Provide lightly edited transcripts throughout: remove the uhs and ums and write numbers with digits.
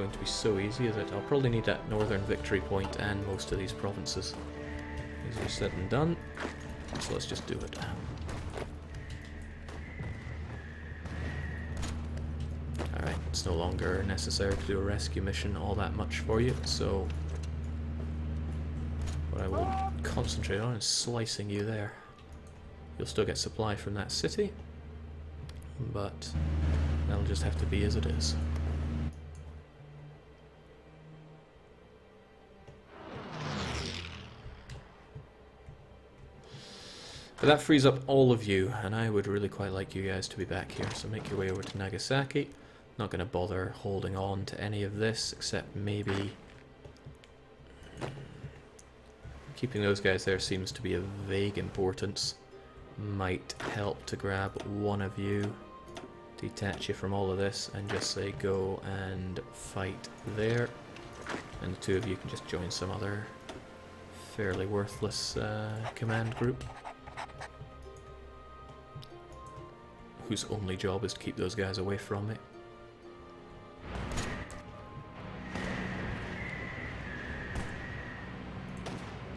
going to be so easy, is it? I'll probably need that northern victory point and most of these provinces. Easier said than done, so let's just do it. Alright, it's no longer necessary to do a rescue mission all that much for you, so what I will concentrate on is slicing you there. You'll still get supply from that city, but that'll just have to be as it is. But that frees up all of you, and I would really quite like you guys to be back here, so make your way over to Nagasaki. Not going to bother holding on to any of this, except maybe keeping those guys there seems to be of vague importance. Might help to grab one of you, detach you from all of this, and just say go and fight there. And the two of you can just join some other fairly worthless command group, whose only job is to keep those guys away from me.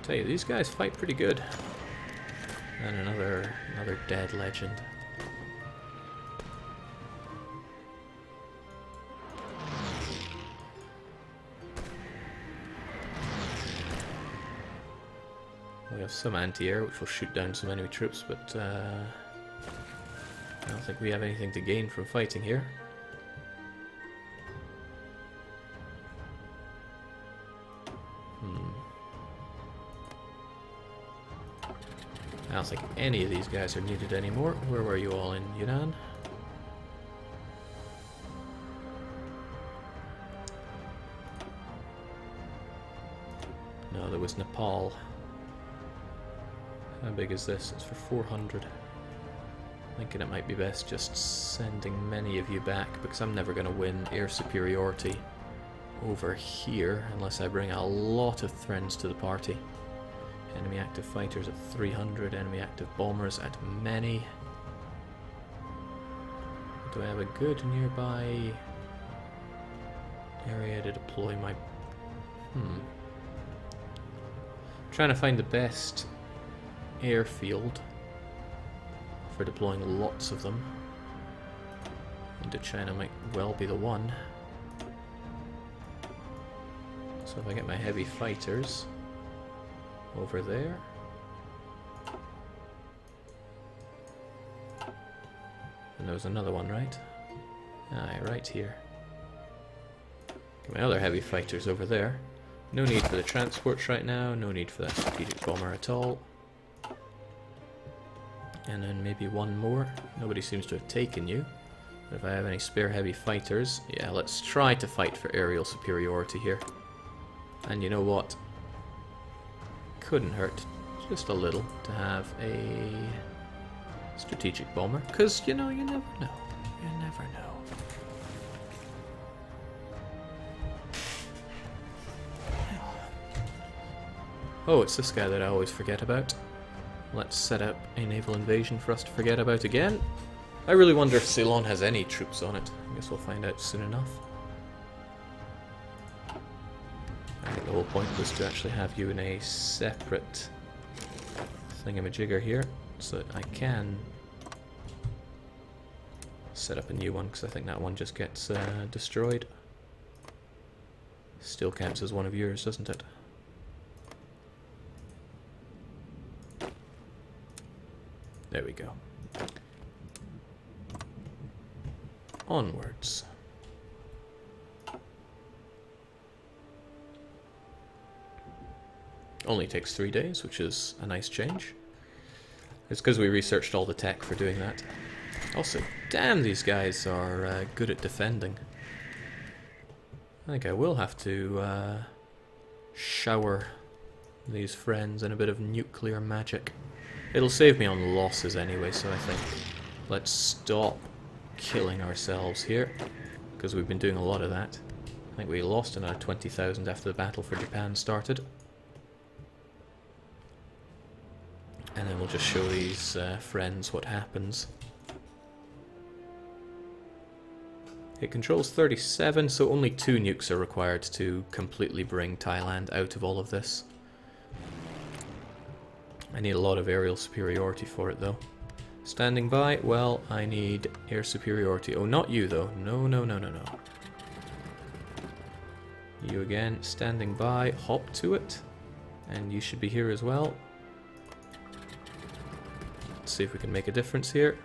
Tell you, these guys fight pretty good. And another dead legend. We have some anti-air, which will shoot down some enemy troops, but I don't think we have anything to gain from fighting here. I don't think any of these guys are needed anymore. Where were you all in Yunnan? No, there was Nepal. How big is this? It's for 400. Thinking it might be best just sending many of you back, because I'm never going to win air superiority over here unless I bring a lot of friends to the party. Enemy active fighters at 300, enemy active bombers at many. Do I have a good nearby area to deploy my... Trying to find the best airfield for deploying lots of them. Indochina might well be the one. So if I get my heavy fighters over there. And there was another one, right? Aye, right here. Get my other heavy fighters over there. No need for the transports right now, no need for that strategic bomber at all. And then maybe one more. Nobody seems to have taken you. But if I have any spare heavy fighters, yeah, let's try to fight for aerial superiority here. And you know what? Couldn't hurt just a little to have a strategic bomber, because you know, you never know. You never know. Oh, it's this guy that I always forget about. Let's set up a naval invasion for us to forget about again. I really wonder if Ceylon has any troops on it. I guess we'll find out soon enough. I think the whole point was to actually have you in a separate thingamajigger here, so that I can set up a new one, because I think that one just gets destroyed. Still counts as one of yours, doesn't it? There we go. Onwards. Only takes 3 days, which is a nice change. It's because we researched all the tech for doing that. Also, damn, these guys are good at defending. I think I will have to shower these friends in a bit of nuclear magic. It'll save me on losses anyway, so I think let's stop killing ourselves here, because we've been doing a lot of that. I think we lost another 20,000 after the battle for Japan started. And then we'll just show these friends what happens It controls 37, so only 2 nukes are required to completely bring Thailand out of all of this. I need a lot of aerial superiority for it, though. Standing by, well, I need air superiority. Oh, not you, though. No, no, no, no, no. You again, standing by, hop to it. And you should be here as well. Let's see if we can make a difference here.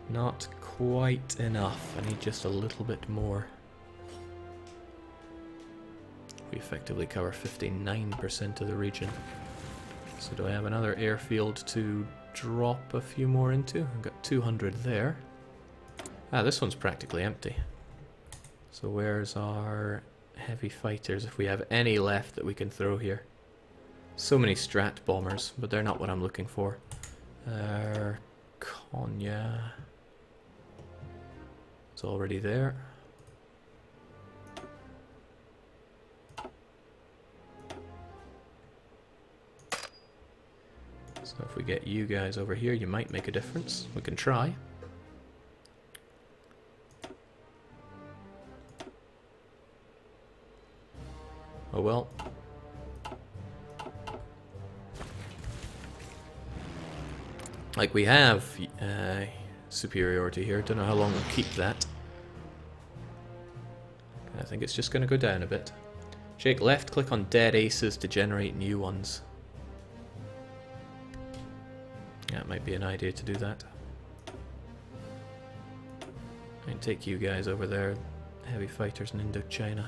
Not quite enough. I need just a little bit more. We effectively cover 59% of the region. So do I have another airfield to drop a few more into? I've got 200 there. Ah, this one's practically empty. So where's our heavy fighters, if we have any left that we can throw here? So many strat bombers, but they're not what I'm looking for. Konya. It's already there. So if we get you guys over here, you might make a difference. We can try. Oh well. Like, we have superiority here. Don't know how long we'll keep that. I think it's just going to go down a bit. Shake left click on dead aces to generate new ones. Yeah, it might be an idea to do that. I can take you guys over there, heavy fighters in Indochina.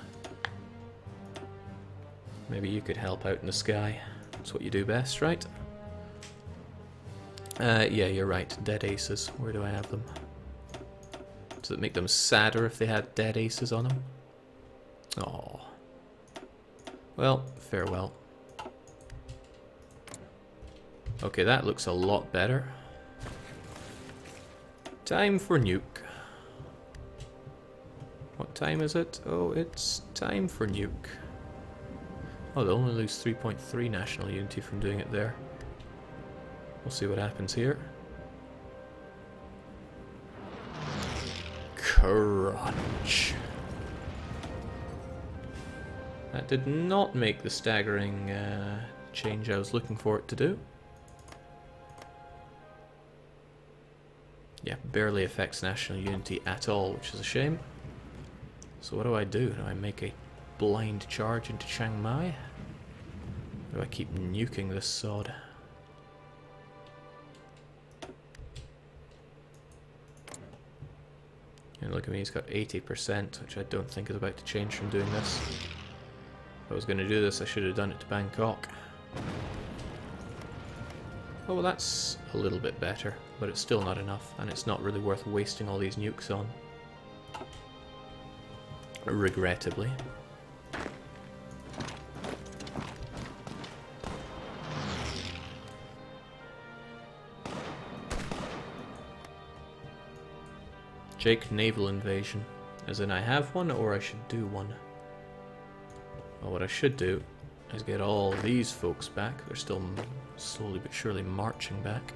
Maybe you could help out in the sky. That's what you do best, right? Yeah, you're right. Dead aces. Where do I have them? Does it make them sadder if they had dead aces on them? Oh. Well, farewell. Okay, that looks a lot better. Time for nuke. What time is it? Oh, it's time for nuke. Oh, they'll only lose 3.3 national unity from doing it there. We'll see what happens here. Crunch. That did not make the staggering change I was looking for it to do. Yeah, barely affects national unity at all, which is a shame. So what do I do? Do I make a blind charge into Chiang Mai? Or do I keep nuking this sod? And look at me, he's got 80%, which I don't think is about to change from doing this. If I was going to do this, I should have done it to Bangkok. Oh, well, that's a little bit better, but it's still not enough, and it's not really worth wasting all these nukes on. Regrettably. Jake, naval invasion. As in I have one, or I should do one? Well, what I should do is get all these folks back. They're still slowly but surely marching back.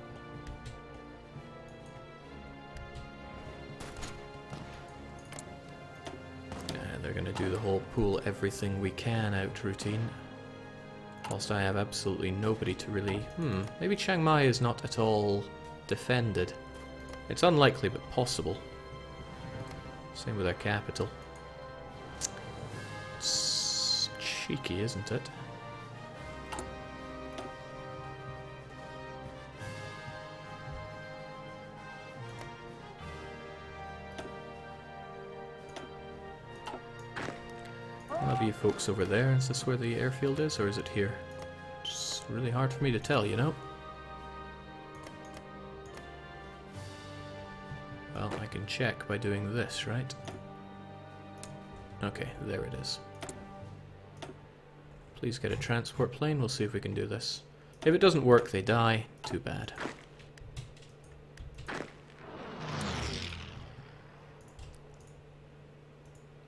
They're going to do the whole pull everything we can out routine. Whilst I have absolutely nobody to really... maybe Chiang Mai is not at all defended. It's unlikely, but possible. Same with our capital. It's cheeky, isn't it? I'll have you folks over there. Is this where the airfield is, or is it here? It's really hard for me to tell, you know? Well, I can check by doing this, right? Okay, there it is. Please get a transport plane. We'll see if we can do this. If it doesn't work, they die. Too bad.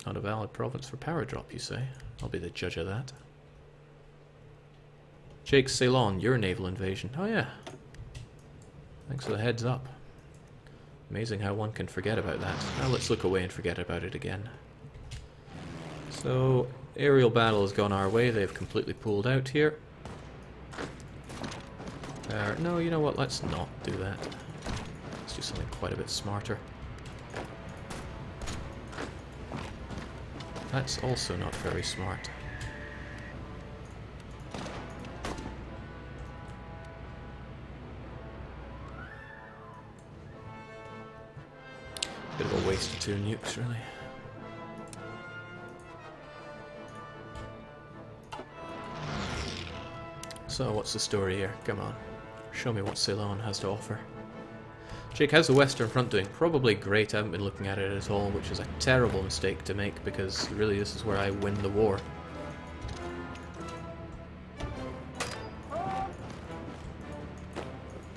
Not a valid province for power drop, you say? I'll be the judge of that. Jake Ceylon, your naval invasion. Oh yeah. Thanks for the heads up. Amazing how one can forget about that. Now let's look away and forget about it again. So, aerial battle has gone our way. They've completely pulled out here. No, you know what? Let's not do that. Let's do something quite a bit smarter. That's also not very smart. Bit of a waste of 2 nukes, really. So, what's the story here? Come on. Show me what Ceylon has to offer. Jake, how's the Western Front doing? Probably great. I haven't been looking at it at all, which is a terrible mistake to make, because really this is where I win the war.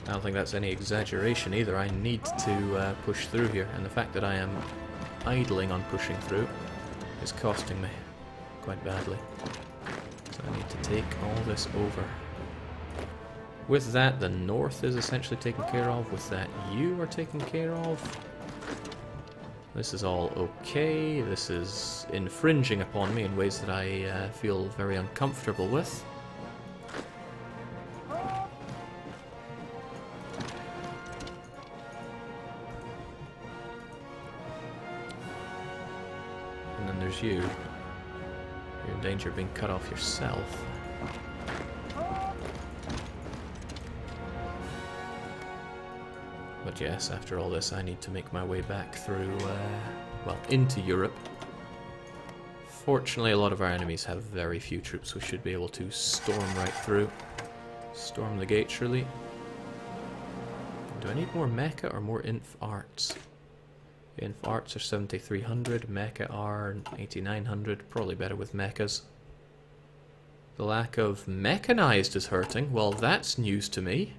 I don't think that's any exaggeration either. I need to push through here, and the fact that I am idling on pushing through is costing me quite badly. So I need to take all this over. With that, the north is essentially taken care of. With that, you are taken care of. This is all okay. This is infringing upon me in ways that I feel very uncomfortable with. And then there's you. You're in danger of being cut off yourself. But yes, after all this, I need to make my way back through, well, into Europe. Fortunately, a lot of our enemies have very few troops. We should be able to storm right through. Storm the gates, really. Do I need more mecha or more inf arts? Inf arts are 7,300, mecha are 8,900. Probably better with mechas. The lack of mechanized is hurting. Well, that's news to me.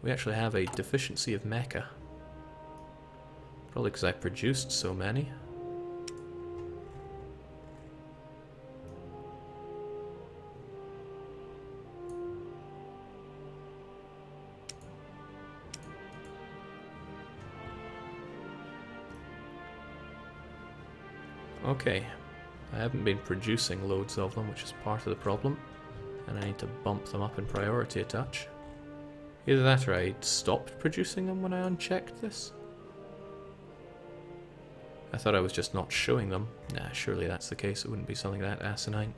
We actually have a deficiency of mecha. Probably because I produced so many. Okay. I haven't been producing loads of them, which is part of the problem. And I need to bump them up in priority a touch. Either that or I stopped producing them when I unchecked this. I thought I was just not showing them. Nah, surely that's the case. It wouldn't be something that asinine.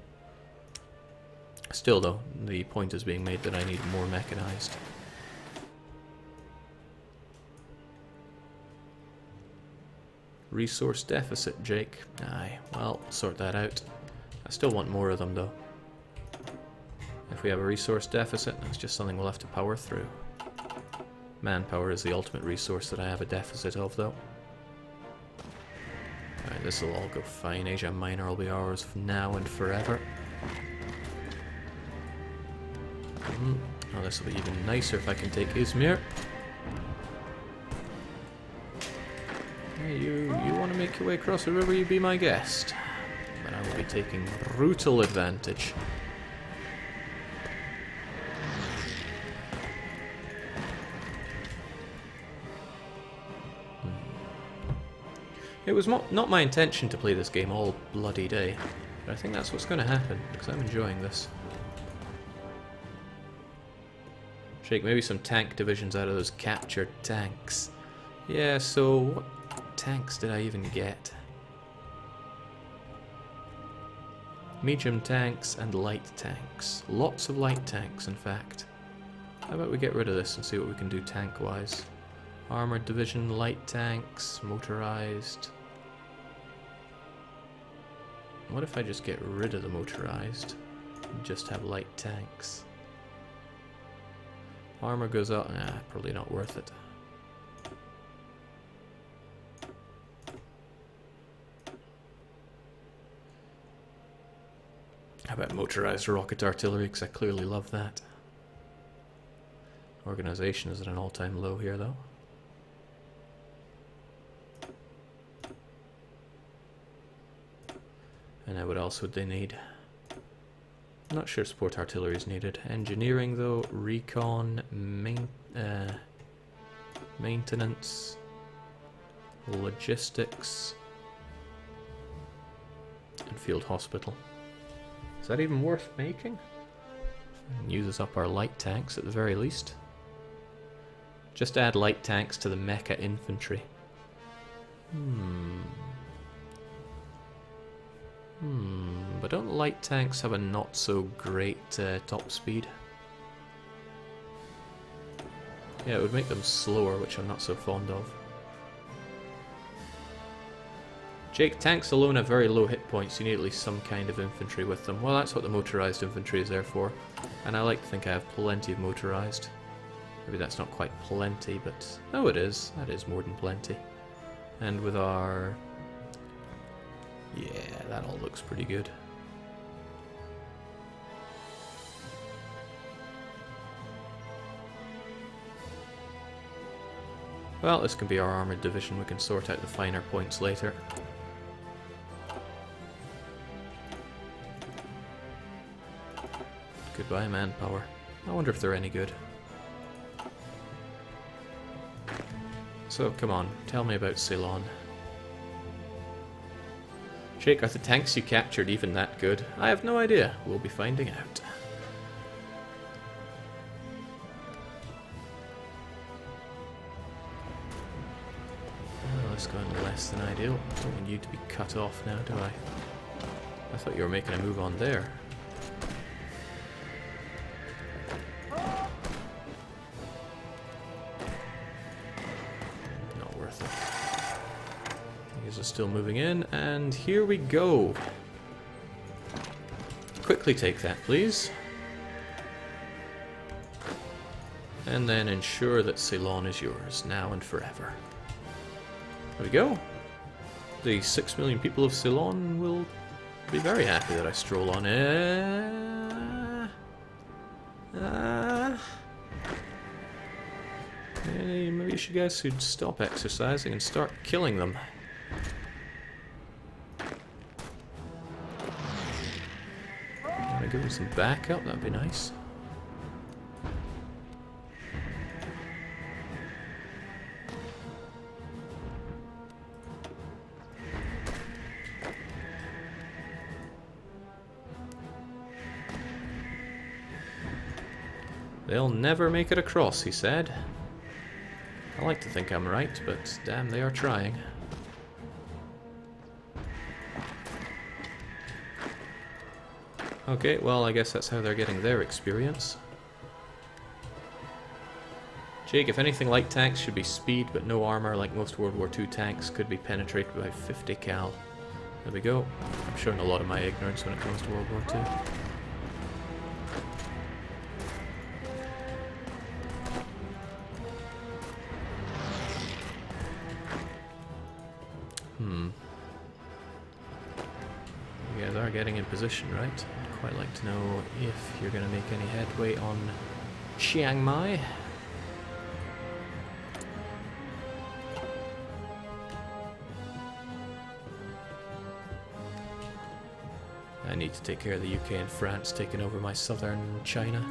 Still though, the point is being made that I need more mechanized. Resource deficit, Jake. Aye, well, sort that out. I still want more of them though. If we have a resource deficit, that's just something we'll have to power through. Manpower is the ultimate resource that I have a deficit of, though. Alright, this will all go fine. Asia Minor will be ours now and forever. Oh, this will be even nicer if I can take Izmir. Hey, you want to make your way across the river, you be my guest. But I will be taking brutal advantage. It was not my intention to play this game all bloody day, but I think that's what's going to happen, because I'm enjoying this. Shake maybe some tank divisions out of those captured tanks. Yeah, so what tanks did I even get? Medium tanks and light tanks. Lots of light tanks, in fact. How about we get rid of this and see what we can do tank-wise? Armored division, light tanks, motorized. What if I just get rid of the motorized and just have light tanks? Armor goes up. Nah, probably not worth it. How about motorized rocket artillery? Because I clearly love that. Organization is at an all-time low here, though. And now what else would they need? I'm not sure support artillery is needed. Engineering though, recon, maintenance, logistics, and field hospital. Is that even worth making? Uses up our light tanks at the very least. Just add light tanks to the mecha infantry. But don't light tanks have a not so great top speed? Yeah, it would make them slower, which I'm not so fond of. Jake, tanks alone have very low hit points. You need at least some kind of infantry with them. Well, that's what the motorized infantry is there for. And I like to think I have plenty of motorized. Maybe that's not quite plenty, but... oh, it is. That is more than plenty. And with our... yeah, that all looks pretty good. Well, this can be our armoured division. We can sort out the finer points later. Goodbye, manpower. I wonder if they're any good. So, come on, tell me about Ceylon. Jake, are the tanks you captured even that good? I have no idea. We'll be finding out. Oh, that's going less than ideal. I don't want you to be cut off now, do I? I thought you were making a move on there. Still moving in, and here we go. Quickly take that, please. And then ensure that Ceylon is yours, now and forever. There we go. The 6 million people of Ceylon will be very happy that I stroll on hey, maybe you guys should stop exercising and start killing them. Give them some backup, that'd be nice. They'll never make it across, he said. I like to think I'm right, but damn, they are trying. Okay, well, I guess that's how they're getting their experience. Jake, if anything, light tanks should be speed, but no armor like most World War II tanks. Could be penetrated by 50 cal. There we go. I'm showing a lot of my ignorance when it comes to World War II. You guys are getting in position, right? Quite like to know if you're going to make any headway on Chiang Mai. I need to take care of the UK and France taking over my southern China.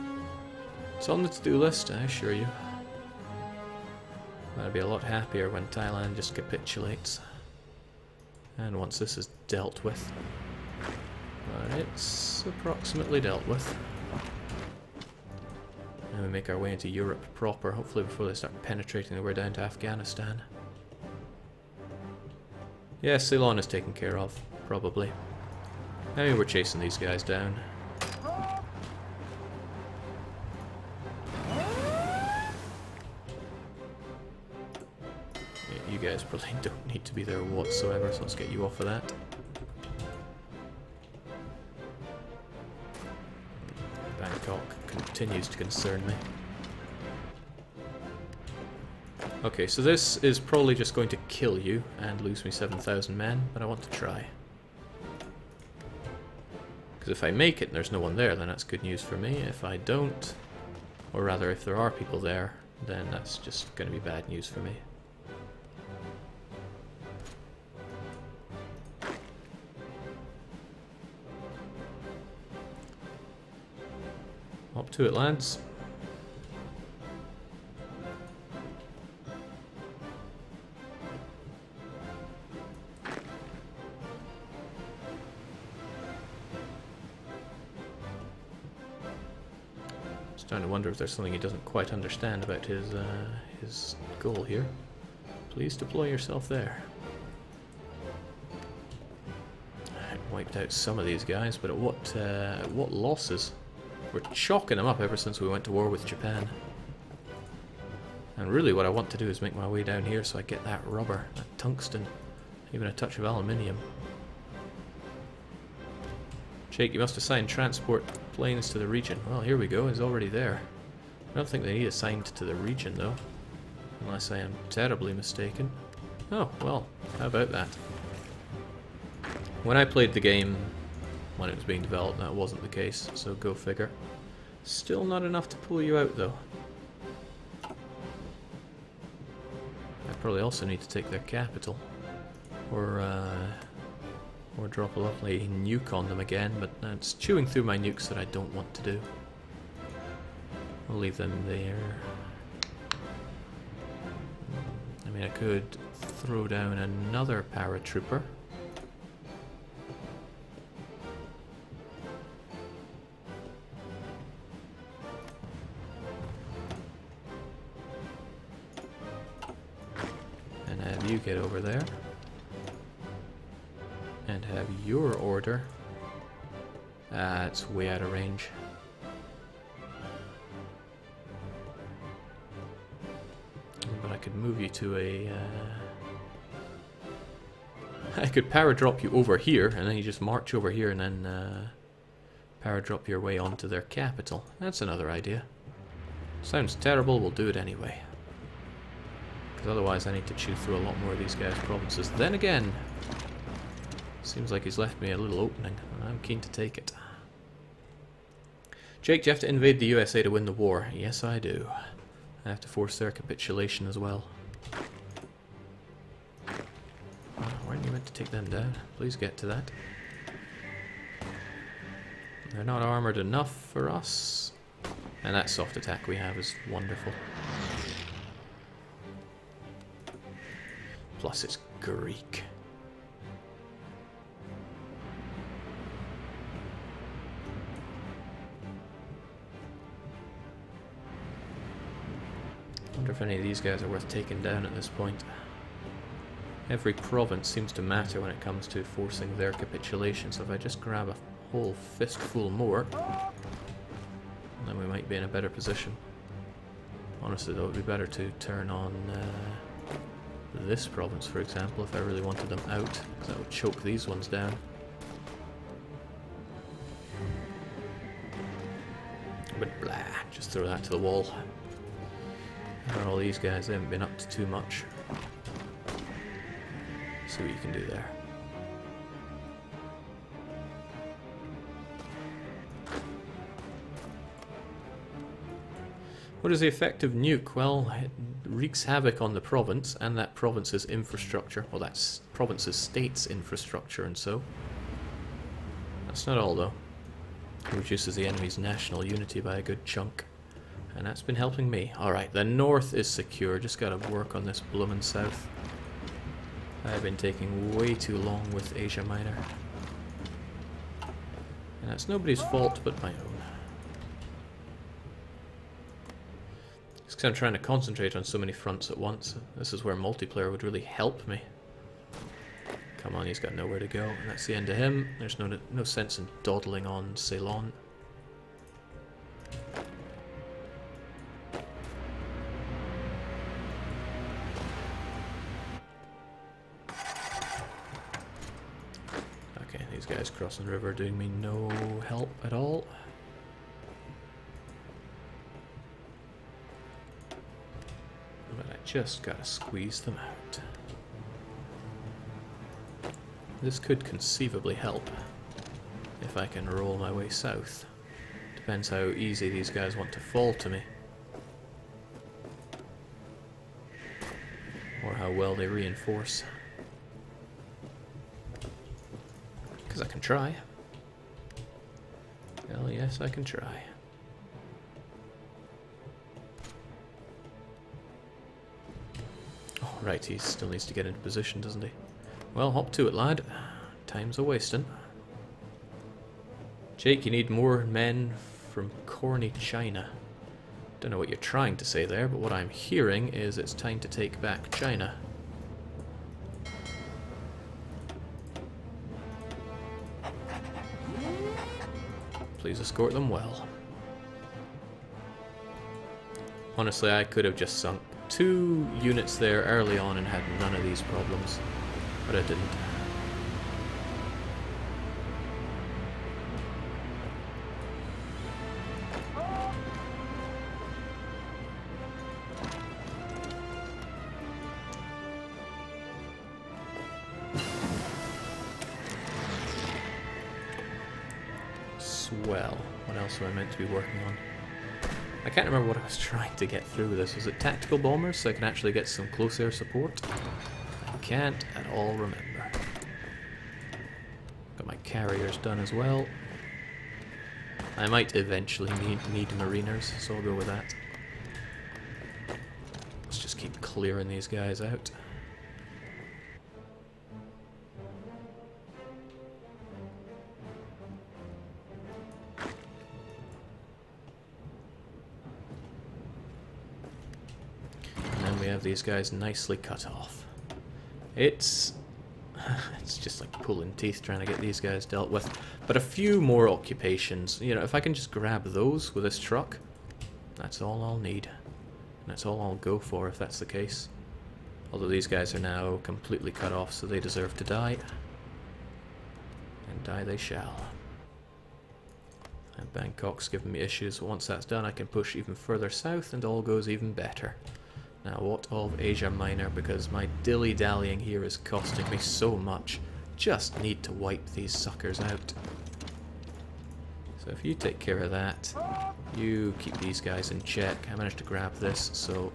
It's on the to-do list, I assure you. I'll be a lot happier when Thailand just capitulates. And once this is dealt with. But it's approximately dealt with. And we make our way into Europe proper, hopefully before they start penetrating their way down to Afghanistan. Yeah, Ceylon is taken care of, probably. I mean, we're chasing these guys down. Yeah, you guys probably don't need to be there whatsoever, so let's get you off of that. Bangkok continues to concern me. Okay, so this is probably just going to kill you and lose me 7,000 men, but I want to try. Because if I make it and there's no one there, then that's good news for me. If I don't, or rather if there are people there, then that's just going to be bad news for me. Up to it, lads. Starting to wonder if there's something he doesn't quite understand about his goal here. Please deploy yourself there. I wiped out some of these guys, but at what losses? We're chalking them up ever since we went to war with Japan. And really what I want to do is make my way down here so I get that rubber, that tungsten, even a touch of aluminium. Jake, you must assign transport planes to the region. Well, here we go, it's already there. I don't think they need assigned to the region though, unless I am terribly mistaken. Oh, well, how about that? When I played the game, when it was being developed, that wasn't the case, so go figure. Still not enough to pull you out though. I probably also need to take their capital, or drop a lovely nuke on them again, but it's chewing through my nukes that I don't want to do. I'll leave them there. I mean, I could throw down another paratrooper. And have you get over there. And have your order. It's way out of range. But I could move you to a... I could paradrop you over here, and then you just march over here and then paradrop your way onto their capital. That's another idea. Sounds terrible, we'll do it anyway. Because otherwise I need to chew through a lot more of these guys' provinces. Then again... seems like he's left me a little opening, and I'm keen to take it. Jake, do you have to invade the USA to win the war? Yes, I do. I have to force their capitulation as well. Weren't you meant to take them down? Please get to that. They're not armoured enough for us. And that soft attack we have is wonderful. Plus it's Greek. I wonder if any of these guys are worth taking down at this point. Every province seems to matter when it comes to forcing their capitulation, so if I just grab a whole fistful more, then we might be in a better position. Honestly though, it would be better to turn on this province, for example, if I really wanted them out, because that would choke these ones down. But blah, just throw that to the wall. And all these guys, they haven't been up to too much. See what you can do there. What is the effect of nuke? Well, it wreaks havoc on the province and that province's infrastructure. Well, that's province's state's infrastructure, and so. That's not all, though. It reduces the enemy's national unity by a good chunk. And that's been helping me. Alright, the north is secure. Just gotta work on this bloomin' south. I've been taking way too long with Asia Minor. And that's nobody's fault but my own. It's because I'm trying to concentrate on so many fronts at once. This is where multiplayer would really help me. Come on, he's got nowhere to go. And that's the end of him. There's no sense in dawdling on Ceylon. Okay, these guys crossing the river doing me no help at all. But I just gotta squeeze them out. This could conceivably help if I can roll my way south. Depends how easy these guys want to fall to me. Or how well they reinforce. Because I can try. Hell yes, I can try. Right, he still needs to get into position, doesn't he? Well, hop to it, lad. Time's a-wasting. Jake, you need more men from corny China. Don't know what you're trying to say there, but what I'm hearing is it's time to take back China. Please escort them well. Honestly, I could have just sunk 2 units there early on and had none of these problems, but I didn't. Swell. What else am I meant to be working on? I can't remember what I was trying to get through with this. Was it tactical bombers so I can actually get some close air support? I can't at all remember. Got my carriers done as well. I might eventually need mariners, so I'll go with that. Let's just keep clearing these guys out. These guys nicely cut off. It's just like pulling teeth trying to get these guys dealt with. But a few more occupations. You know, if I can just grab those with this truck, that's all I'll need. And that's all I'll go for if that's the case. Although these guys are now completely cut off, so they deserve to die. And die they shall. And Bangkok's giving me issues. Once that's done, I can push even further south and all goes even better. Now what of Asia Minor, because my dilly-dallying here is costing me so much. Just need to wipe these suckers out. So if you take care of that, you keep these guys in check. I managed to grab this, so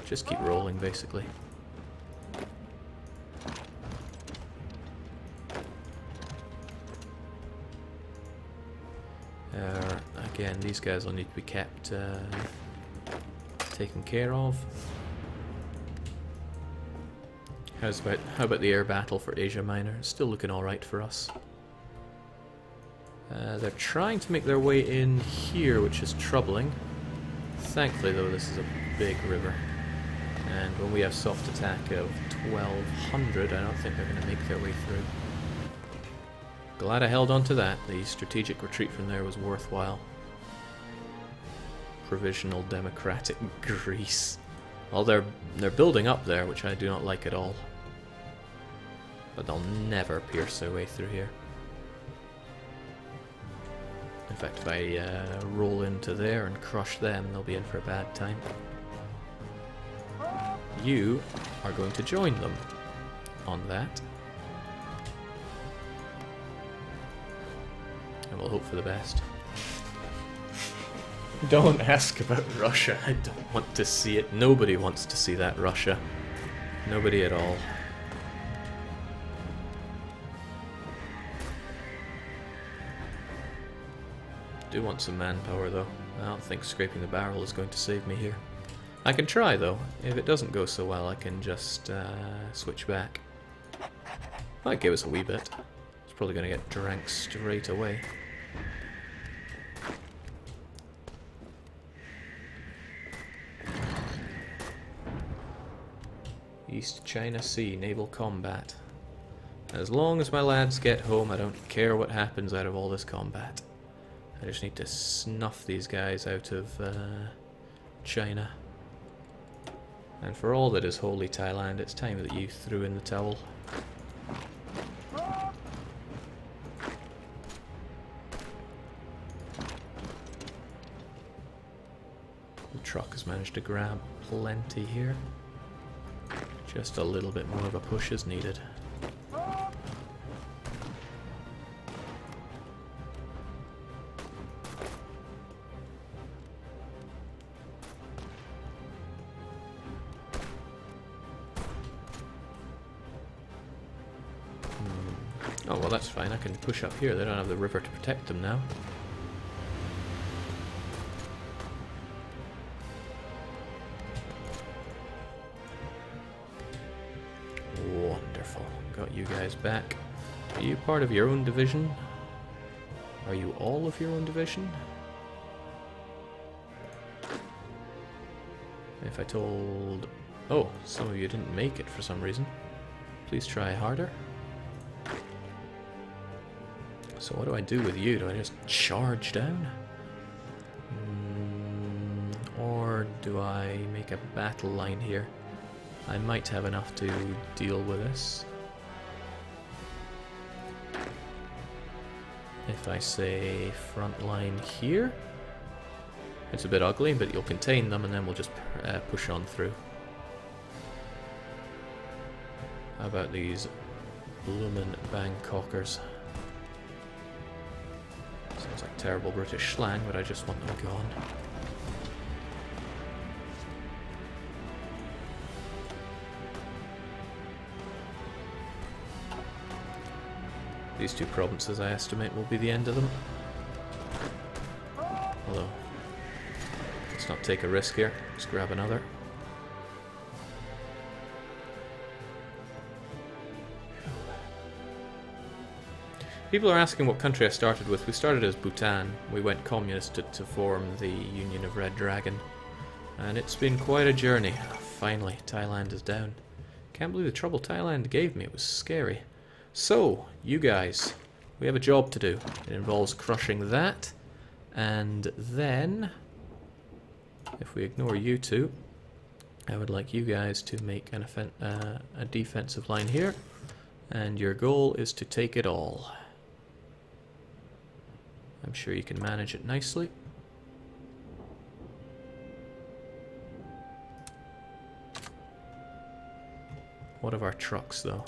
just keep rolling basically. Again, these guys will need to be kept taken care of. How about the air battle for Asia Minor? It's still looking alright for us. They're trying to make their way in here, which is troubling. Thankfully though, this is a big river. And when we have soft attack of 1200, I don't think they're going to make their way through. Glad I held on to that. The strategic retreat from there was worthwhile. Provisional Democratic Greece. Well, they're building up there, which I do not like at all. But they'll never pierce their way through here. In fact, if I roll into there and crush them, they'll be in for a bad time. You are going to join them on that. And we'll hope for the best. Don't ask about Russia. I don't want to see it. Nobody wants to see that Russia. Nobody at all. Do want some manpower though. I don't think scraping the barrel is going to save me here. I can try though. If it doesn't go so well, I can just switch back. Might give us a wee bit. It's probably going to get drank straight away. East China Sea, naval combat. As long as my lads get home, I don't care what happens out of all this combat. I just need to snuff these guys out of China. And for all that is holy Thailand, it's time that you threw in the towel. The truck has managed to grab plenty here. Just a little bit more of a push is needed. Oh well, that's fine. I can push up here. They don't have the river to protect them now. want you guys back. Are you part of your own division? Are you all of your own division? If I told... Oh, some of you didn't make it for some reason. Please try harder. So what do I do with you? Do I just charge down? Or do I make a battle line here? I might have enough to deal with this. If I say front line here, it's a bit ugly, but you'll contain them and then we'll just push on through. How about these bloomin' Bangkokers? Sounds like terrible British slang, but I just want them gone. These two provinces, I estimate, will be the end of them. Although, let's not take a risk here. Let's grab another. People are asking what country I started with. We started as Bhutan. We went communist to form the Union of Red Dragon. And it's been quite a journey. Finally, Thailand is down. Can't believe the trouble Thailand gave me. It was scary. So, you guys, we have a job to do. It involves crushing that, and then, if we ignore you two, I would like you guys to make a defensive line here, and your goal is to take it all. I'm sure you can manage it nicely. What of our trucks, though?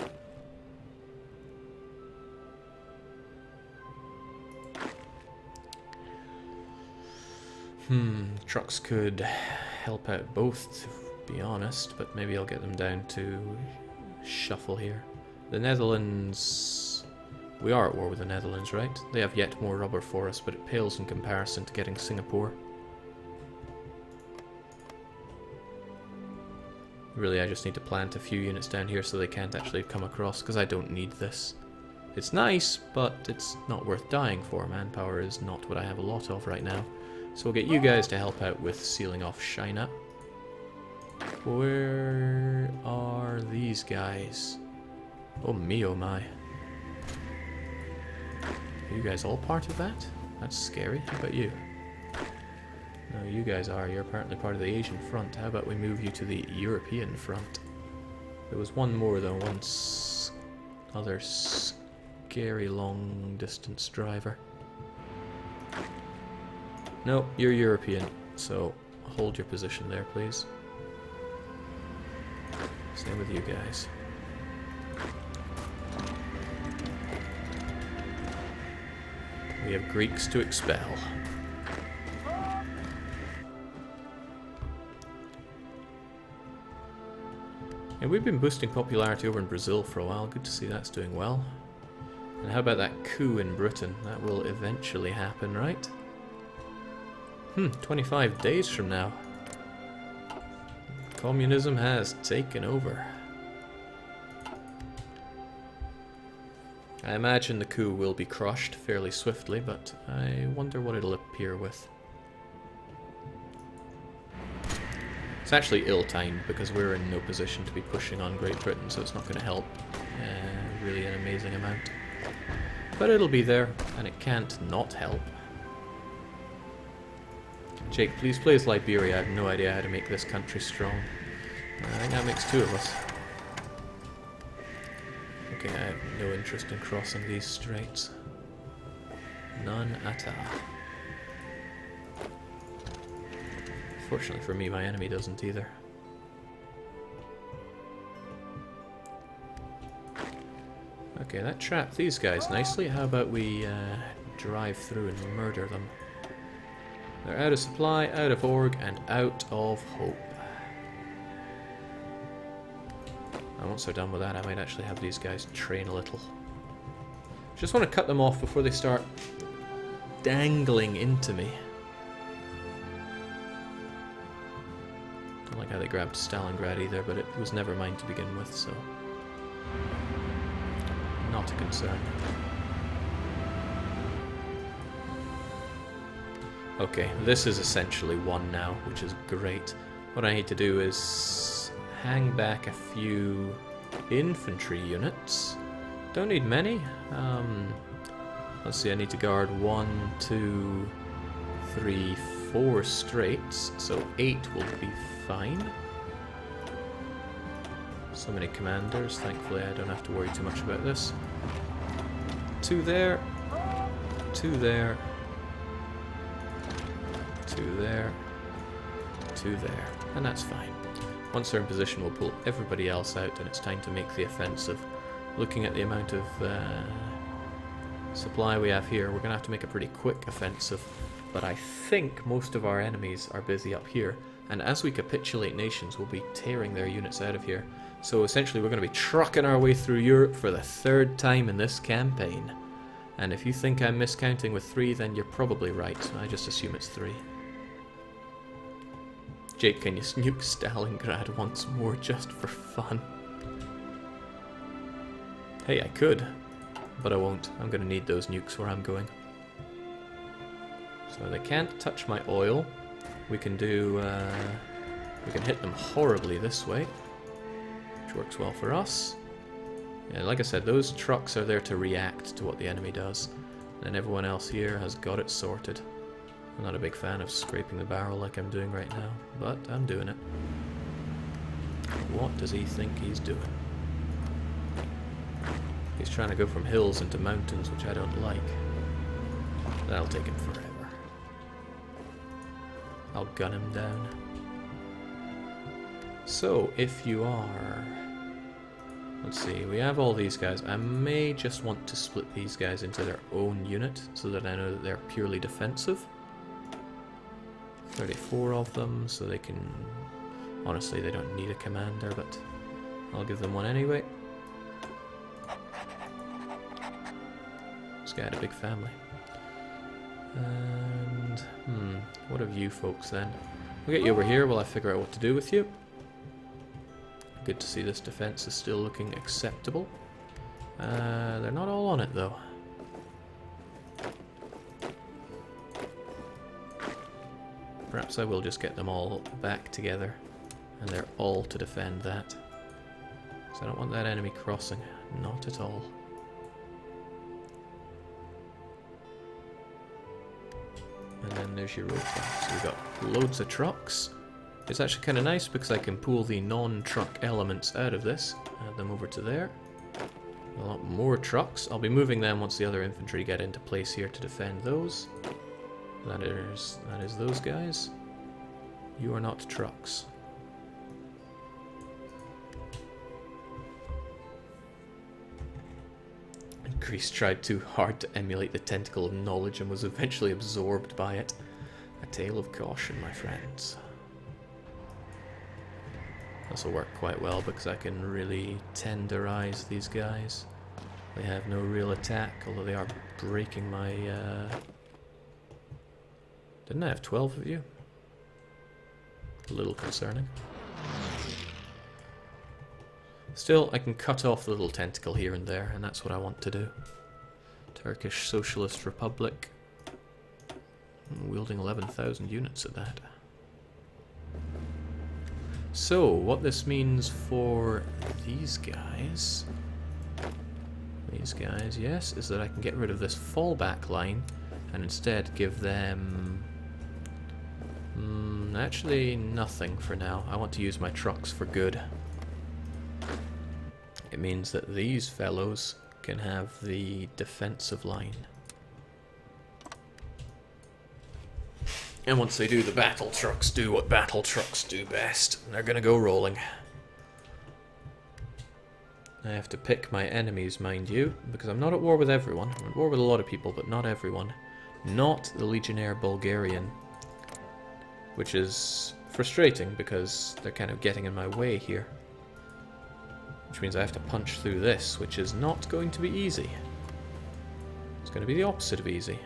Trucks could help out both, to be honest, but maybe I'll get them down to shuffle here. The Netherlands... We are at war with the Netherlands, right? They have yet more rubber for us, but it pales in comparison to getting Singapore. Really, I just need to plant a few units down here so they can't actually come across, because I don't need this. It's nice, but it's not worth dying for. Manpower is not what I have a lot of right now. So we'll get you guys to help out with sealing off China. Where are these guys? Oh me, oh my. Are you guys all part of that? That's scary. How about you? No, you guys are. You're apparently part of the Asian front. How about we move you to the European front? There was one more though, other scary long distance driver. No, you're European, so hold your position there, please. Same with you guys. We have Greeks to expel. And we've been boosting popularity over in Brazil for a while. Good to see that's doing well. And how about that coup in Britain? That will eventually happen, right? 25 days from now. Communism has taken over. I imagine the coup will be crushed fairly swiftly, but I wonder what it'll appear with. It's actually ill-timed because we're in no position to be pushing on Great Britain, so it's not going to help really an amazing amount. But it'll be there, and it can't not help. Jake, please play as Liberia. I have no idea how to make this country strong. I think that makes two of us. Okay, I have no interest in crossing these straits. None at all. Fortunately for me, my enemy doesn't either. Okay, that trapped these guys nicely. How about we drive through and murder them? They're out of supply, out of org, and out of hope. And once they're done with that, I might actually have these guys train a little. Just want to cut them off before they start dangling into me. Don't like how they grabbed Stalingrad either, but it was never mine to begin with, so... not a concern. Okay, this is essentially one now, which is great. What I need to do is hang back a few infantry units. Don't need many. Let's see, I need to guard 1, 2, 3, 4 straights, so 8 will be fine. So many commanders, thankfully I don't have to worry too much about this. 2 there, 2 there, 2 there, 2 there, and that's fine. Once they're in position, we'll pull everybody else out, and it's time to make the offensive. Looking at the amount of supply we have here, we're going to have to make a pretty quick offensive, but I think most of our enemies are busy up here, and as we capitulate nations, we'll be tearing their units out of here. So essentially we're going to be trucking our way through Europe for the 3rd time in this campaign. And if you think I'm miscounting with 3, then you're probably right. I just assume it's 3. Jake, can you nuke Stalingrad once more just for fun? Hey, I could, but I won't. I'm going to need those nukes where I'm going. So they can't touch my oil. We can do... we can hit them horribly this way, which works well for us. Yeah, like I said, those trucks are there to react to what the enemy does, and everyone else here has got it sorted. I'm not a big fan of scraping the barrel like I'm doing right now, but I'm doing it. What does he think he's doing? He's trying to go from hills into mountains, which I don't like. That'll take him forever. I'll gun him down. So, if you are... Let's see, we have all these guys. I may just want to split these guys into their own unit, so that I know that they're purely defensive. 34 of them, so they can... Honestly, they don't need a commander, but I'll give them one anyway. This guy had a big family. And... what of you folks then? We'll get you over here while I figure out what to do with you. Good to see this defense is still looking acceptable. They're not all on it though. Perhaps I will just get them all back together, and they're all to defend that. So I don't want that enemy crossing, not at all. And then there's your roadblocks. So we've got loads of trucks. It's actually kind of nice because I can pull the non-truck elements out of this, add them over to there. A lot more trucks. I'll be moving them once the other infantry get into place here to defend those. That is those guys. You are not trucks. Greece tried too hard to emulate the tentacle of knowledge and was eventually absorbed by it. A tale of caution, my friends. This will work quite well because I can really tenderize these guys. They have no real attack, although they are breaking my... Didn't I have 12 of you? A little concerning. Still, I can cut off the little tentacle here and there, and that's what I want to do. Turkish Socialist Republic. Wielding 11,000 units at that. So, what this means for these guys... yes, is that I can get rid of this fallback line and instead give them... actually, nothing for now. I want to use my trucks for good. It means that these fellows can have the defensive line. And once they do, the battle trucks do what battle trucks do best. They're gonna go rolling. I have to pick my enemies, mind you, because I'm not at war with everyone. I'm at war with a lot of people, but not everyone. Not the Legionnaire Bulgarian. Which is frustrating, because they're kind of getting in my way here. Which means I have to punch through this, which is not going to be easy. It's going to be the opposite of easy.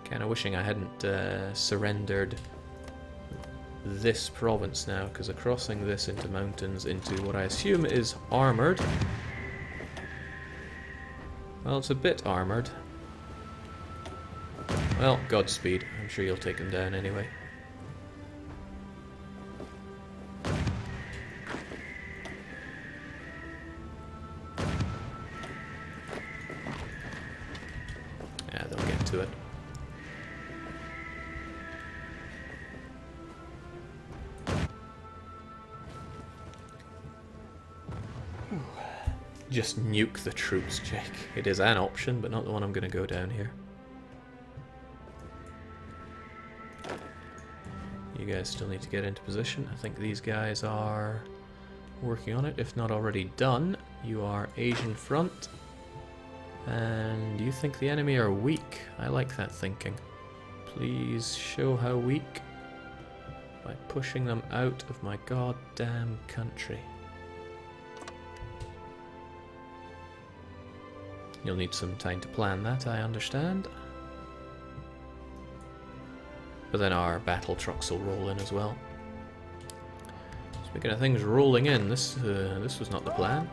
Kind of wishing I hadn't surrendered this province now, because they're crossing this into mountains into what I assume is armoured. Well, it's a bit armoured. Well, Godspeed. I'm sure you'll take him down anyway. Yeah, they'll get to it. Just nuke the troops, Jake. It is an option, but not the one I'm going to go down here. You guys still need to get into position. I think these guys are working on it, if not already done. You are Asian front. And you think the enemy are weak. I like that thinking. Please show how weak by pushing them out of my goddamn country. You'll need some time to plan that, I understand. But then our battle trucks will roll in as well. Speaking of things rolling in, this was not the plan.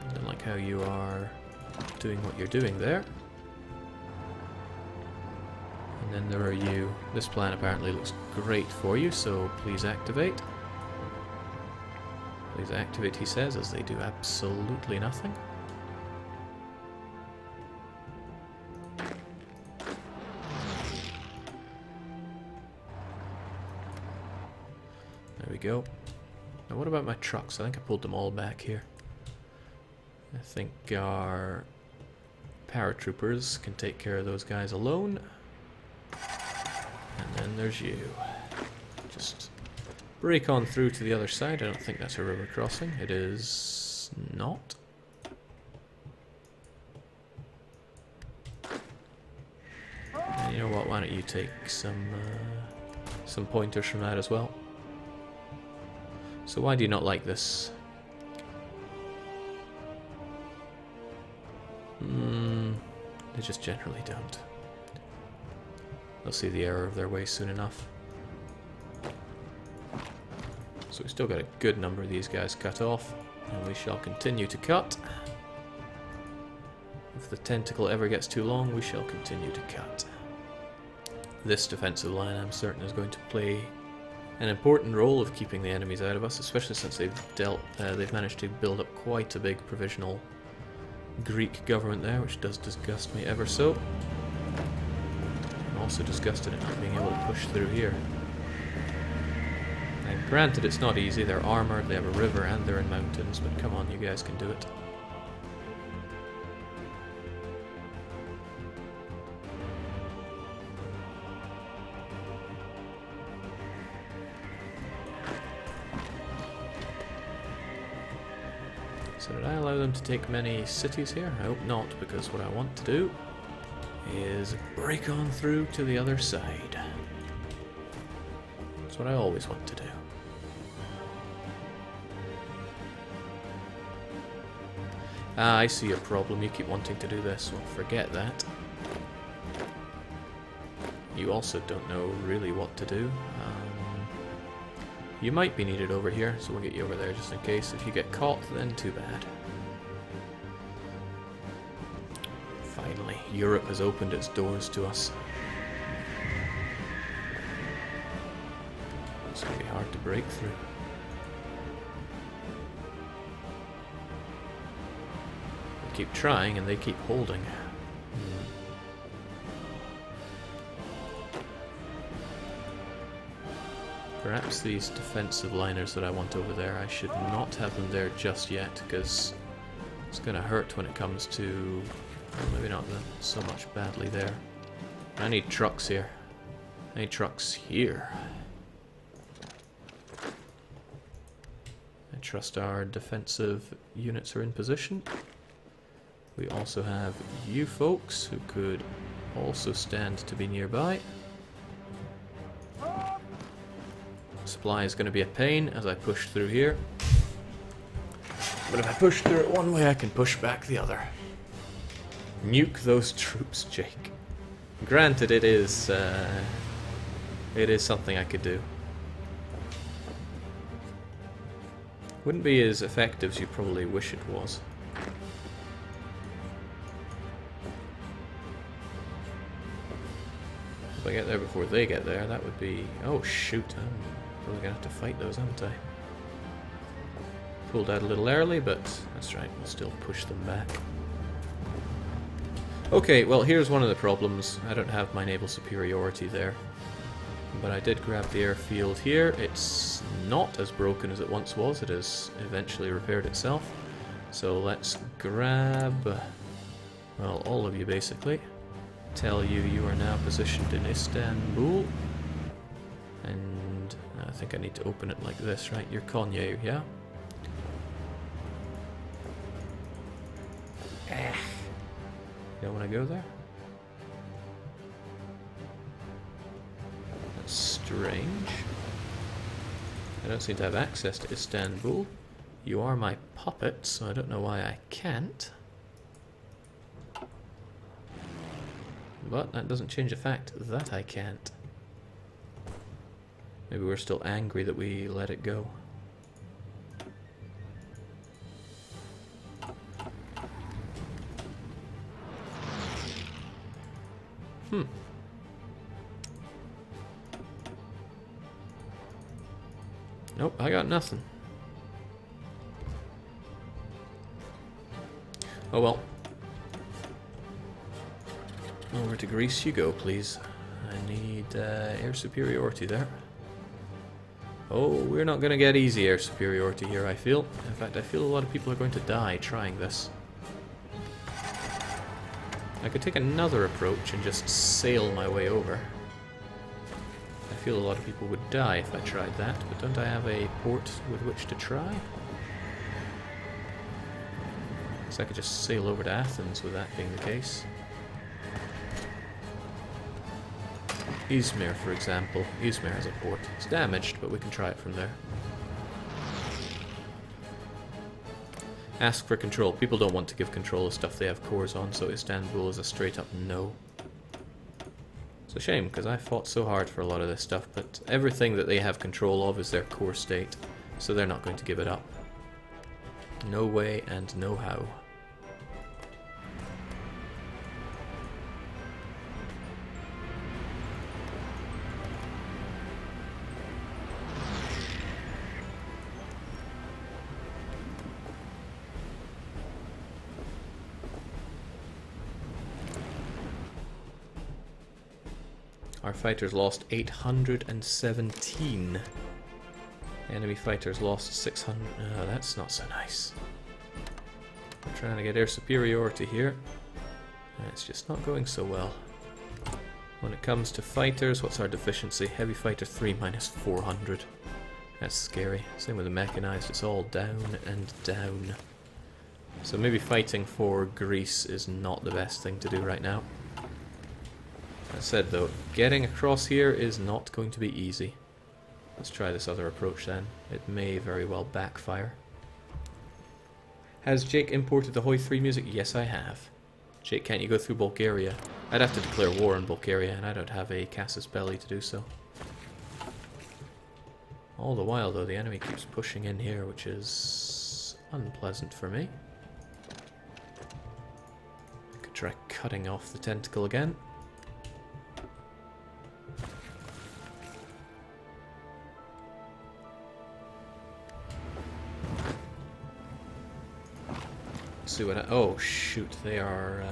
I don't like how you are doing what you're doing there. And then there are you. This plan apparently looks great for you, so please activate. Please activate, he says, as they do absolutely nothing. There we go. Now what about my trucks? I think I pulled them all back here. I think our paratroopers can take care of those guys alone. And then there's you. Just break on through to the other side. I don't think that's a river crossing. It is not. And you know what? Why don't you take some pointers from that as well? So why do you not like this? They just generally don't. They'll see the error of their way soon enough. So we've still got a good number of these guys cut off, and we shall continue to cut. If the tentacle ever gets too long, we shall continue to cut. This defensive line, I'm certain, is going to play an important role of keeping the enemies out of us, especially since they've managed to build up quite a big provisional Greek government there, which does disgust me ever so. I'm also disgusted at not being able to push through here. And granted, it's not easy. They're armored, they have a river, and they're in mountains, but come on, you guys can do it. So did I allow them to take many cities here? I hope not, because what I want to do is break on through to the other side. That's what I always want to do. Ah, I see your problem. You keep wanting to do this. Well, forget that. You also don't know really what to do. You might be needed over here, so we'll get you over there just in case. If you get caught, then too bad. Finally, Europe has opened its doors to us. It's going to be hard to break through. We keep trying and they keep holding. Perhaps these defensive liners that I want over there, I should not have them there just yet, because it's going to hurt when it comes to... Well, maybe not so much badly there. I need trucks here. I need trucks here. I trust our defensive units are in position. We also have you folks who could also stand to be nearby. Supply is going to be a pain as I push through here. But if I push through it one way, I can push back the other. Nuke those troops, Jake. Granted, it is something I could do. Wouldn't be as effective as you probably wish it was. I get there before they get there, that would be... Oh shoot, I'm probably going to have to fight those, haven't I? Pulled out a little early, but that's right, we'll still push them back. Okay, well here's one of the problems. I don't have my naval superiority there. But I did grab the airfield here. It's not as broken as it once was. It has eventually repaired itself. So let's grab... well, all of you basically. Tell you you are now positioned in Istanbul. And I think I need to open it like this, right? You're Konya, yeah? You don't want to go there? That's strange. I don't seem to have access to Istanbul. You are my puppet, so I don't know why I can't. But that doesn't change the fact that I can't. Maybe we're still angry that we let it go. Nope, I got nothing. Oh well. Over to Greece you go, please. I need air superiority there. Oh, we're not going to get easy air superiority here, I feel. In fact, I feel a lot of people are going to die trying this. I could take another approach and just sail my way over. I feel a lot of people would die if I tried that, but don't I have a port with which to try? So I could just sail over to Athens with that being the case. Izmir, for example. Izmir has a port. It's damaged, but we can try it from there. Ask for control. People don't want to give control of stuff they have cores on, so Istanbul is a straight up no. It's a shame, because I fought so hard for a lot of this stuff, but everything that they have control of is their core state, so they're not going to give it up. No way and no how. Our fighters lost 817. Enemy fighters lost 600. Oh, that's not so nice. We're trying to get air superiority here. It's just not going so well. When it comes to fighters, what's our deficiency? Heavy fighter 3 minus 400. That's scary. Same with the mechanized, it's all down and down. So maybe fighting for Greece is not the best thing to do right now. That said though, getting across here is not going to be easy. Let's try this other approach then. It may very well backfire. Has Jake imported the Hoi 3 music? Yes, I have. Jake, can't you go through Bulgaria? I'd have to declare war on Bulgaria, and I don't have a casus belli to do so. All the while though, the enemy keeps pushing in here, which is unpleasant for me. I could try cutting off the tentacle again. See what oh shoot, they aren't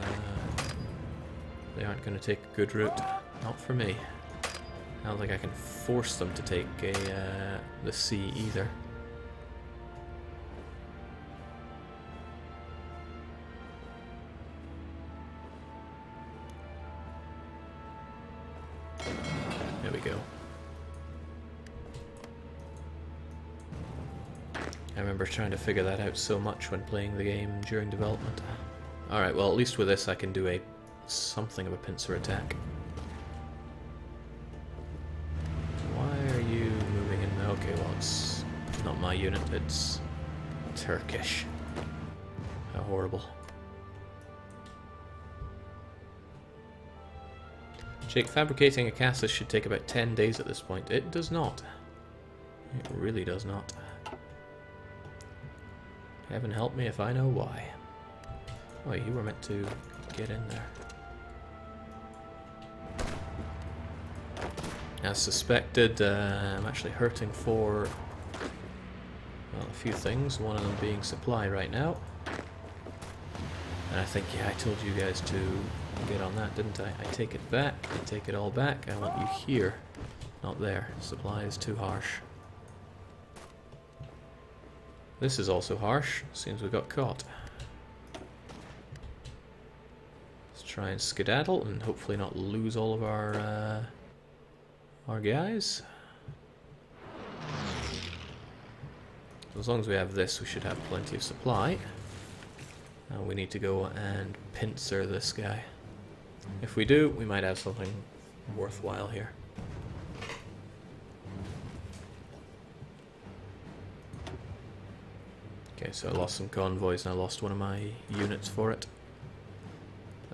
going to take a good route. Not for me. I don't think I can force them to take the sea either. There we go. I remember trying to figure that out so much when playing the game during development. Alright, well at least with this I can do something of a pincer attack. Why are you moving in? Okay, well it's not my unit, it's Turkish. How horrible. Jake, fabricating a casus should take about 10 days at this point. It does not. It really does not. Heaven help me if I know why. Oh, you were meant to get in there. As suspected, I'm actually hurting for, well, a few things, one of them being supply right now. And I think, yeah, I told you guys to get on that, didn't I? I take it back, I take it all back, I want you here, not there. Supply is too harsh. This is also harsh, seems we got caught. Let's try and skedaddle and hopefully not lose all of our guys. As long as we have this, we should have plenty of supply. Now we need to go and pincer this guy. If we do, we might have something worthwhile here. Okay, so I lost some convoys and I lost one of my units for it.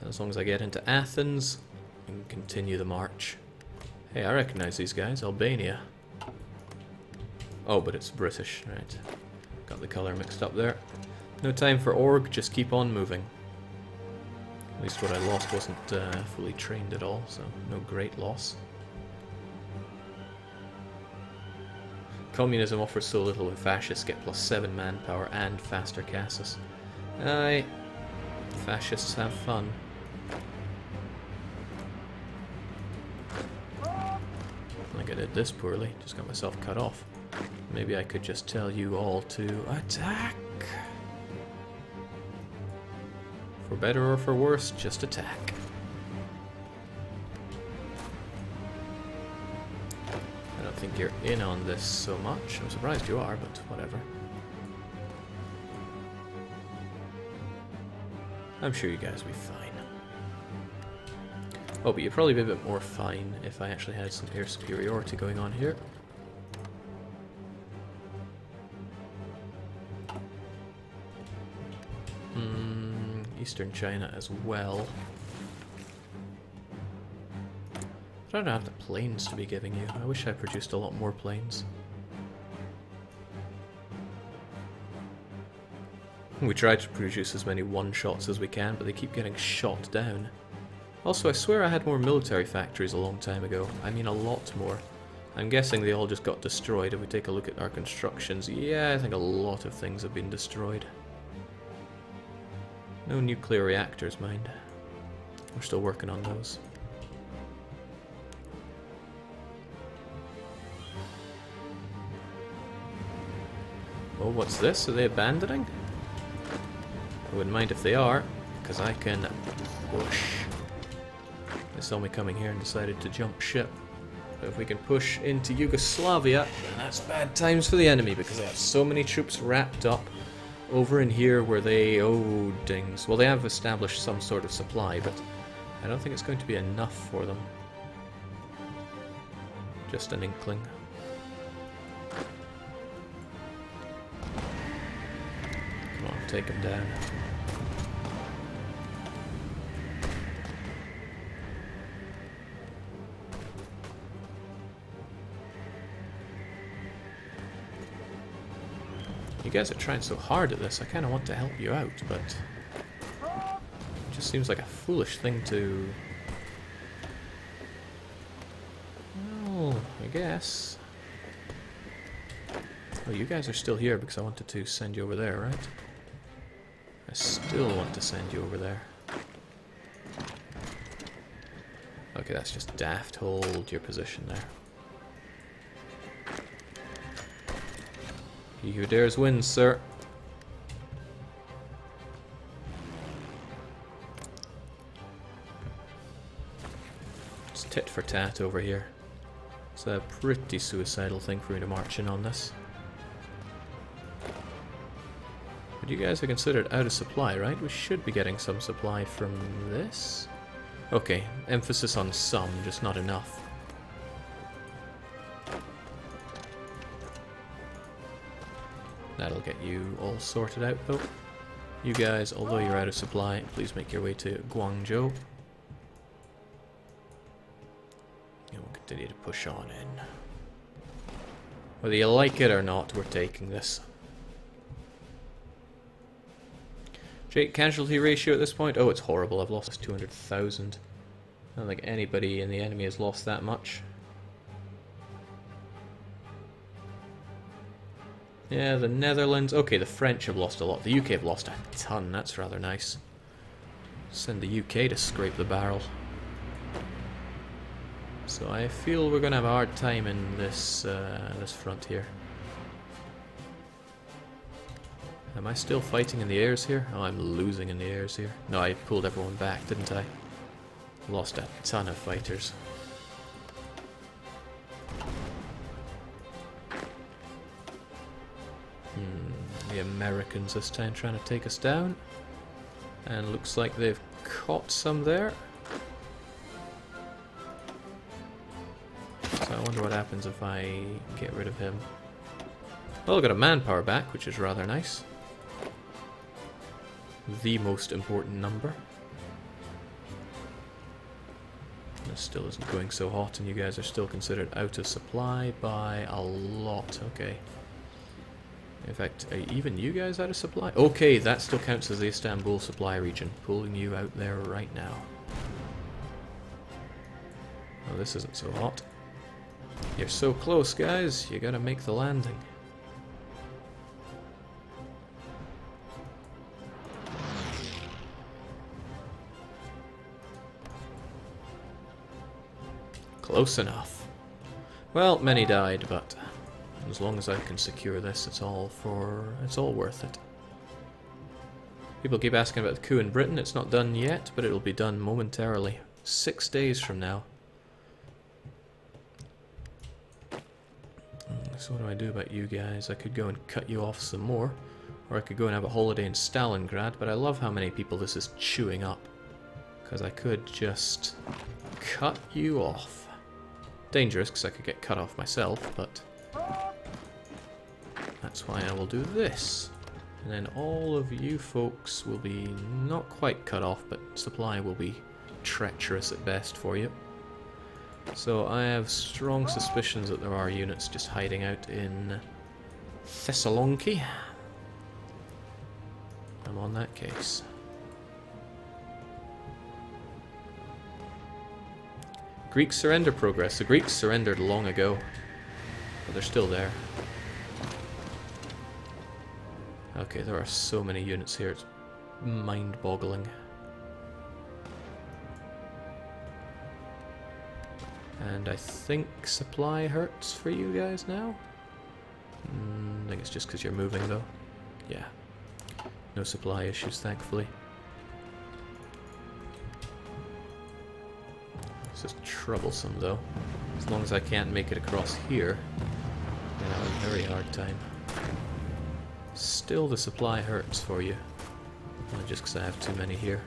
As long as I get into Athens, I can continue the march. Hey, I recognize these guys. Albania. Oh, but it's British, right. Got the colour mixed up there. No time for org, just keep on moving. At least what I lost wasn't fully trained at all, so no great loss. Communism offers so little when fascists get +7 manpower and faster cassus. Aye, fascists have fun. I think I did this poorly, just got myself cut off. Maybe I could just tell you all to attack. For better or for worse, just attack. I don't think you're in on this so much. I'm surprised you are, but whatever. I'm sure you guys will be fine. Oh, but you'd probably be a bit more fine if I actually had some air superiority going on here. Eastern China as well. But I don't have the planes to be giving you. I wish I produced a lot more planes. We try to produce as many one-shots as we can, but they keep getting shot down. Also, I swear I had more military factories a long time ago. I mean, a lot more. I'm guessing they all just got destroyed. If we take a look at our constructions, yeah, I think a lot of things have been destroyed. No nuclear reactors, mind. We're still working on those. Oh, what's this? Are they abandoning? I wouldn't mind if they are, because I can push. They saw me coming here and decided to jump ship. But if we can push into Yugoslavia, then that's bad times for the enemy, because they have so many troops wrapped up over in here where they... oh, dings. Well, they have established some sort of supply, but I don't think it's going to be enough for them. Just an inkling. Come on, take them down. You guys are trying so hard at this, I kind of want to help you out, but it just seems like a foolish thing to... well, I guess. Oh, you guys are still here because I wanted to send you over there, right? I still want to send you over there. Okay, that's just daft. Hold your position there. He who dares wins, sir. It's tit for tat over here. It's a pretty suicidal thing for me to march in on this. But you guys are considered out of supply, right? We should be getting some supply from this. Okay, emphasis on some, just not enough. That'll get you all sorted out, though. You guys, although you're out of supply, please make your way to Guangzhou. And we'll continue to push on in. Whether you like it or not, we're taking this. Jake, casualty ratio at this point? Oh, it's horrible. I've lost 200,000. I don't think anybody in the enemy has lost that much. Yeah, the Netherlands. Okay, the French have lost a lot. The UK have lost a ton. That's rather nice. Send the UK to scrape the barrel. So I feel we're gonna have a hard time in this this front here. Am I still fighting in the airs here? Oh, I'm losing in the airs here. No, I pulled everyone back, didn't I? Lost a ton of fighters. The Americans this time trying to take us down. And looks like they've caught some there. So I wonder what happens if I get rid of him. Well, I got a manpower back, which is rather nice. The most important number. This still isn't going so hot, and you guys are still considered out of supply by a lot. Okay. In fact, are even you guys out of supply? Okay, that still counts as the Istanbul supply region. Pulling you out there right now. Oh, this isn't so hot. You're so close, guys. You gotta make the landing. Close enough. Well, many died, but as long as I can secure this, it's all worth it. People keep asking about the coup in Britain. It's not done yet, but it'll be done momentarily. 6 days from now. So what do I do about you guys? I could go and cut you off some more, or I could go and have a holiday in Stalingrad, but I love how many people this is chewing up. Because I could just cut you off. Dangerous, because I could get cut off myself, but that's why I will do this. And then all of you folks will be not quite cut off, but supply will be treacherous at best for you. So I have strong suspicions that there are units just hiding out in Thessaloniki. I'm on that case. Greek surrender progress. The Greeks surrendered long ago, but they're still there. Okay, there are so many units here, it's mind-boggling. And I think supply hurts for you guys now? I think it's just because you're moving though. Yeah. No supply issues, thankfully. This is troublesome though. As long as I can't make it across here, then I have a very hard time. Still the supply hurts for you. Not just because I have too many here.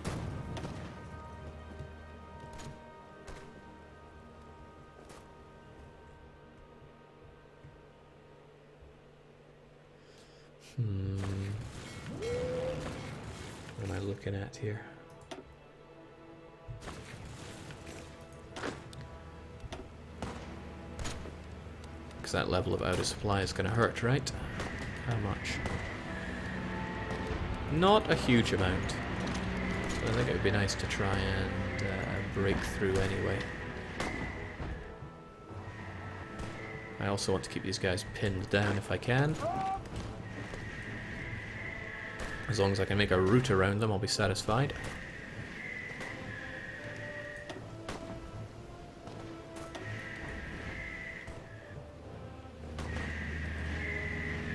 What am I looking at here? Because that level of out of supply is going to hurt, right? How much? Not a huge amount. So I think it would be nice to try and break through anyway. I also want to keep these guys pinned down if I can. As long as I can make a route around them, I'll be satisfied.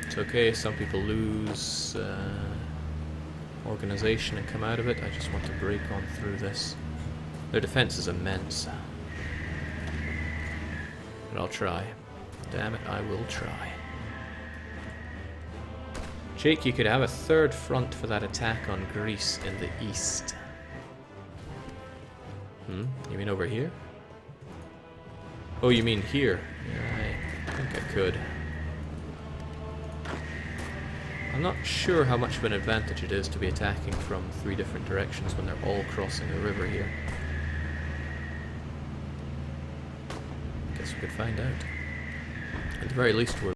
It's okay, some people lose organization and come out of it. I just want to break on through this. Their defense is immense. But I'll try. Damn it, I will try. Jake, you could have a third front for that attack on Greece in the east. You mean over here? Oh, you mean here? Yeah, I think I could. I'm not sure how much of an advantage it is to be attacking from 3 different directions when they're all crossing the river here. Guess we could find out. At the very least, we're